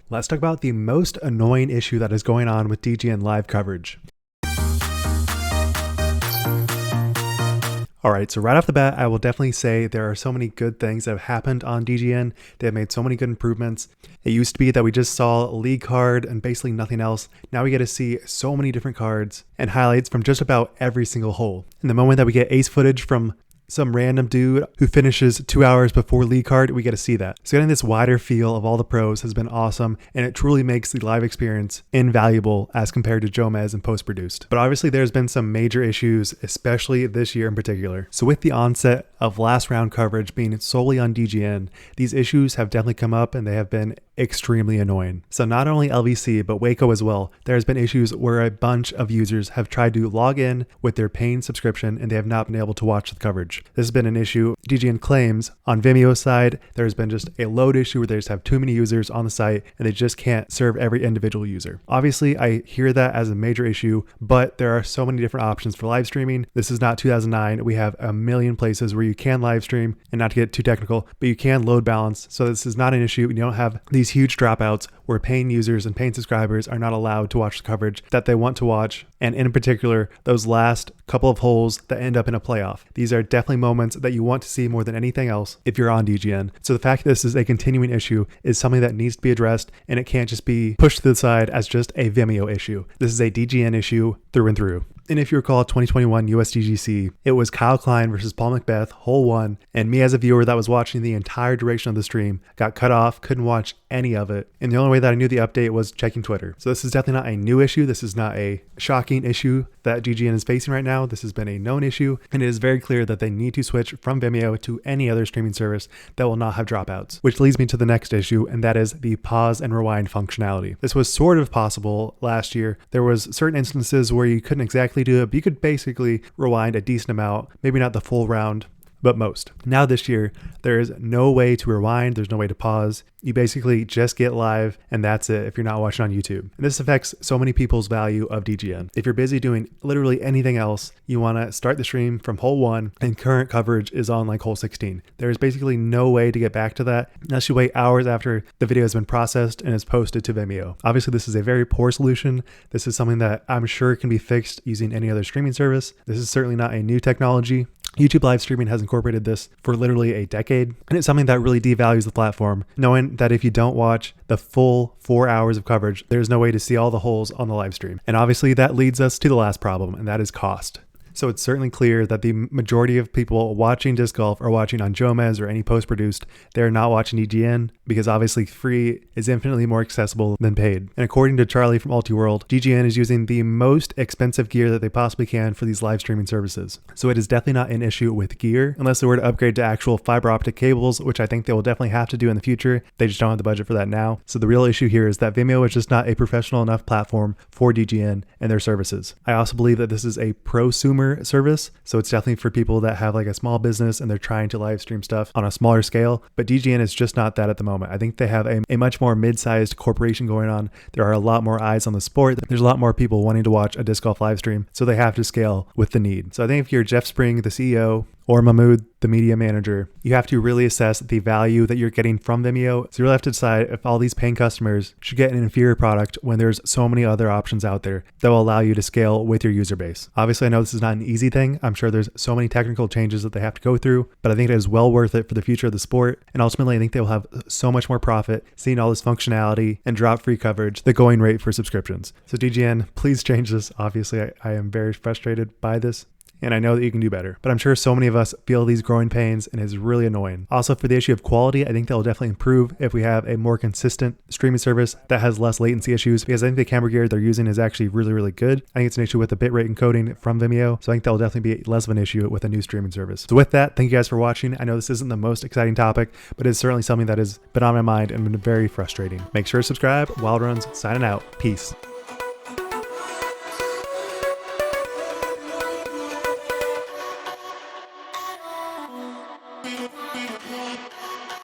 Let's talk about the most annoying issue that is going on with DGN live coverage. Alright, so right off the bat, I will definitely say there are so many good things that have happened on DGN. They have made so many good improvements. It used to be that we just saw a league card and basically nothing else. Now we get to see so many different cards and highlights from just about every single hole. And the moment that we get ace footage from some random dude who finishes 2 hours before league card, we get to see that. So getting this wider feel of all the pros has been awesome, and it truly makes the live experience invaluable as compared to Jomez and post-produced. But obviously there's been some major issues, especially this year in particular. So with the onset of last round coverage being solely on DGN, these issues have definitely come up and they have been extremely annoying. So not only LVC, but Waco as well, there's been issues where a bunch of users have tried to log in with their paying subscription and they have not been able to watch the coverage. This has been an issue DGN claims. On Vimeo's side, there's been just a load issue where they just have too many users on the site and they just can't serve every individual user. Obviously, I hear that as a major issue, but there are so many different options for live streaming. This is not 2009. We have a million places where you can live stream, and not to get too technical, but you can load balance. So this is not an issue. You don't have these huge dropouts where paying users and paying subscribers are not allowed to watch the coverage that they want to watch. And in particular, those last couple of holes that end up in a playoff. These are definitely moments that you want to see more than anything else if you're on DGN. So the fact that this is a continuing issue is something that needs to be addressed, and it can't just be pushed to the side as just a Vimeo issue. This is a DGN issue through and through. And if you recall 2021 USDGC, it was Kyle Klein versus Paul McBeth, hole 1, and me as a viewer that was watching the entire duration of the stream got cut off, couldn't watch any of it, and the only way that I knew the update was checking Twitter. So this is definitely not a new issue. This is not a shocking issue that DGN is facing right now. This has been a known issue, and it is very clear that they need to switch from Vimeo to any other streaming service that will not have dropouts, which leads me to the next issue, and that is the pause and rewind functionality. This was sort of possible last year. There was certain instances where you couldn't exactly do it, but you could basically rewind a decent amount, maybe not the full round, but most. Now this year, there is no way to rewind. There's no way to pause. You basically just get live, and that's it if you're not watching on YouTube. And this affects so many people's value of DGN. If you're busy doing literally anything else, you want to start the stream from hole 1 and current coverage is on like hole 16. There's basically no way to get back to that unless you wait hours after the video has been processed and is posted to Vimeo. Obviously, this is a very poor solution. This is something that I'm sure can be fixed using any other streaming service. This is certainly not a new technology. YouTube live streaming has incorporated this for literally a decade, and it's something that really devalues the platform, knowing that if you don't watch the full 4 hours of coverage, there's no way to see all the holes on the live stream. And obviously that leads us to the last problem, and that is cost. So it's certainly clear that the majority of people watching disc golf are watching on Jomez or any post-produced. They're not watching DGN because obviously free is infinitely more accessible than paid. And according to Charlie from Ultiworld, DGN is using the most expensive gear that they possibly can for these live streaming services. So it is definitely not an issue with gear unless they were to upgrade to actual fiber optic cables, which I think they will definitely have to do in the future. They just don't have the budget for that now. So the real issue here is that Vimeo is just not a professional enough platform for DGN and their services. I also believe that this is a prosumer service, so it's definitely for people that have like a small business and they're trying to live stream stuff on a smaller scale, but DGN is just not that at the moment. I think they have a much more mid-sized corporation going on. There are a lot more eyes on the sport. There's a lot more people wanting to watch a disc golf live stream, so they have to scale with the need. So I think if you're Jeff Spring, the CEO, or Mahmoud, the media manager, you have to really assess the value that you're getting from Vimeo. So you really have to decide if all these paying customers should get an inferior product when there's so many other options out there that will allow you to scale with your user base. Obviously, I know this is not an easy thing. I'm sure there's so many technical changes that they have to go through, but I think it is well worth it for the future of the sport. And ultimately, I think they will have so much more profit seeing all this functionality and drop free coverage, the going rate for subscriptions. So DGN, please change this. Obviously, I am very frustrated by this, and I know that you can do better, but I'm sure so many of us feel these growing pains and it's really annoying. Also, for the issue of quality, I think that will definitely improve if we have a more consistent streaming service that has less latency issues, because I think the camera gear they're using is actually really, really good. I think it's an issue with the bitrate encoding from Vimeo, so I think that will definitely be less of an issue with a new streaming service. So with that, thank you guys for watching. I know this isn't the most exciting topic, but it's certainly something that has been on my mind and been very frustrating. Make sure to subscribe. Wild Runs signing out. Peace.